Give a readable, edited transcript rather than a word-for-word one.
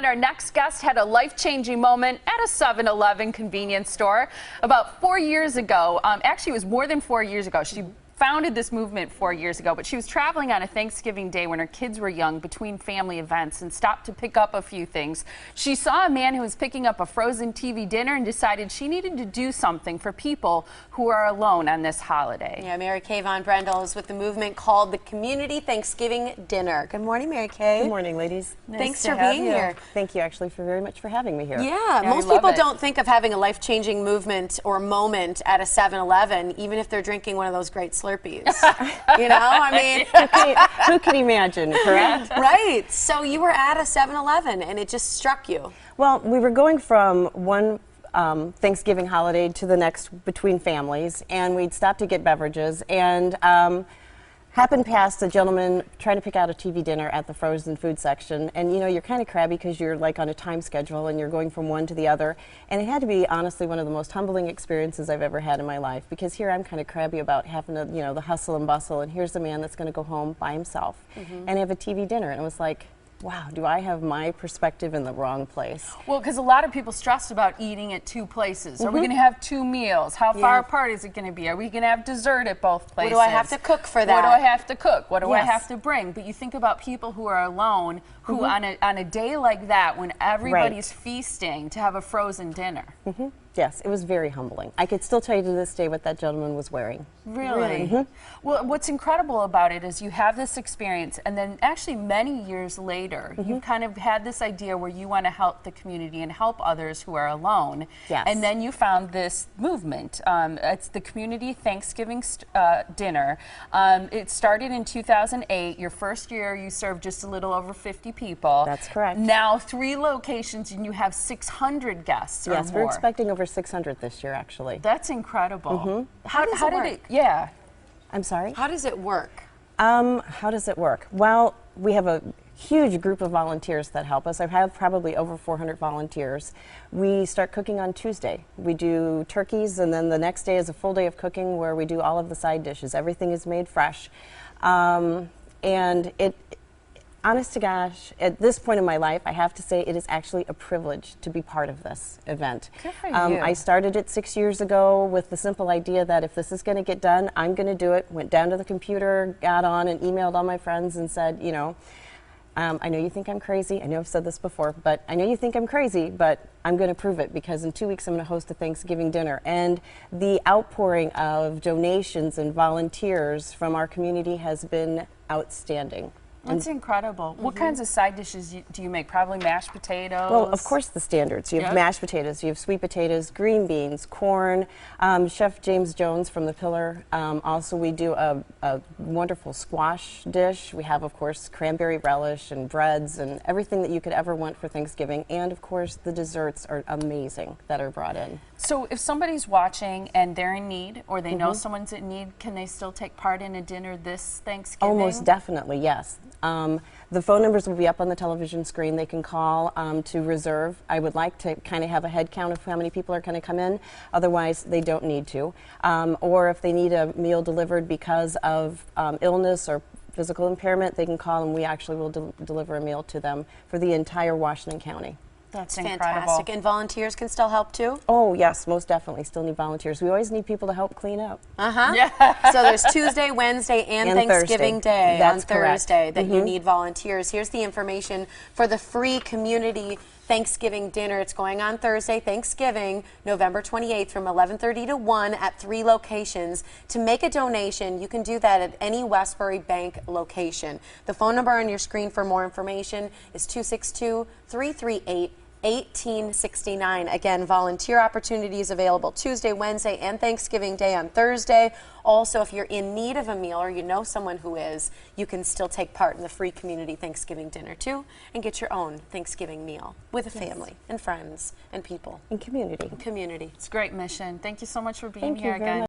And our next guest had a life-changing moment at a 7-Eleven convenience store about 4 years ago. Actually, it was more than 4 years ago. She founded this movement 4 years ago, but she was traveling on a Thanksgiving day when her kids were young between family events and stopped to pick up a few things. She saw a man who was picking up a frozen TV dinner and decided she needed to do something for people who are alone on this holiday. Yeah, Mary Kay von Brendel is with the movement called the Community Thanksgiving Dinner. Good morning, Mary Kay. Good morning, ladies. Thanks for being here. Thank you actually very much for having me here. Yeah, most people don't think of having a life-changing movement or moment at a 7-Eleven, even if they're drinking one of those great Slurpees. You know, I mean, who can imagine, correct? Right. So you were at a 7-Eleven and it just struck you. Well, we were going from one Thanksgiving holiday to the next between families, and we'd stopped to get beverages, and happened past a gentleman trying to pick out a TV dinner at the frozen food section, and you know, you're kind of crabby because you're like on a time schedule and you're going from one to the other, and it had to be honestly one of the most humbling experiences I've ever had in my life, because here I'm kind of crabby about having to, you know, the hustle and bustle, and here's a man that's going to go home by himself and have a TV dinner, and it was like, wow, do I have my perspective in the wrong place? Well, because a lot of people stress about eating at two places. Are we going to have two meals? How far apart is it going to be? Are we going to have dessert at both places? What do I have to cook for that? What do I have to cook? What do I have to bring? But you think about people who are alone, who on a day like that, when everybody's feasting, to have a frozen dinner. Yes, it was very humbling. I could still tell you to this day what that gentleman was wearing. Really? Well, what's incredible about it is you have this experience, and then actually many years later, you kind of had this idea where you want to help the community and help others who are alone. Yes. And then you found this movement. It's the Community Thanksgiving Dinner. It started in 2008. Your first year, you served just a little over 50 people. That's correct. Now 3 locations, and you have 600 guests or more. Yes, we're expecting over 600 this year, actually. That's incredible. How did it? Yeah. I'm sorry? How does it work? How does it work? Well, we have a huge group of volunteers that help us. I have probably over 400 volunteers. We start cooking on Tuesday. We do turkeys, and then the next day is a full day of cooking where we do all of the side dishes. Everything is made fresh. And honest to gosh, at this point in my life, I have to say it is actually a privilege to be part of this event. Good for you. I started it 6 years ago with the simple idea that if this is going to get done, I'm going to do it. Went down to the computer, got on, and emailed all my friends and said, you know, I know you think I'm crazy. I know I've said this before, but I know you think I'm crazy, but I'm going to prove it, because in 2 weeks I'm going to host a Thanksgiving dinner. And the outpouring of donations and volunteers from our community has been outstanding. That's incredible. What kinds of side dishes do you make? Probably mashed potatoes? Well, of course the standards. You have mashed potatoes, you have sweet potatoes, green beans, corn. Chef James Jones from The Pillar. Also, we do a wonderful squash dish. We have, of course, cranberry relish and breads and everything that you could ever want for Thanksgiving. And, of course, the desserts are amazing that are brought in. So if somebody's watching and they're in need, or they know someone's in need, can they still take part in a dinner this Thanksgiving? Almost definitely, yes. The phone numbers will be up on the television screen. They can call to reserve. I would like to kind of have a head count of how many people are going to come in. Otherwise, they don't need to. Or if they need a meal delivered because of illness or physical impairment, they can call, and we actually will deliver a meal to them for the entire Washington County. That's fantastic. And volunteers can still help too? Oh, yes, most definitely. Still need volunteers. We always need people to help clean up. Yeah. So there's Tuesday, Wednesday, and Thanksgiving Day on Thursday that you need volunteers. Here's the information for the free Community Thanksgiving Dinner. It's going on Thursday, Thanksgiving, November 28th from 11:30 to 1 at 3 locations. To make a donation, you can do that at any Westbury Bank location. The phone number on your screen for more information is 262-338-1869. Again, volunteer opportunities available Tuesday, Wednesday, and Thanksgiving Day on Thursday. Also, if you're in need of a meal or you know someone who is, you can still take part in the free Community Thanksgiving Dinner too, and get your own Thanksgiving meal with a family and friends and people. In community. It's a great mission. Thank you so much for being Thank here you very again. much.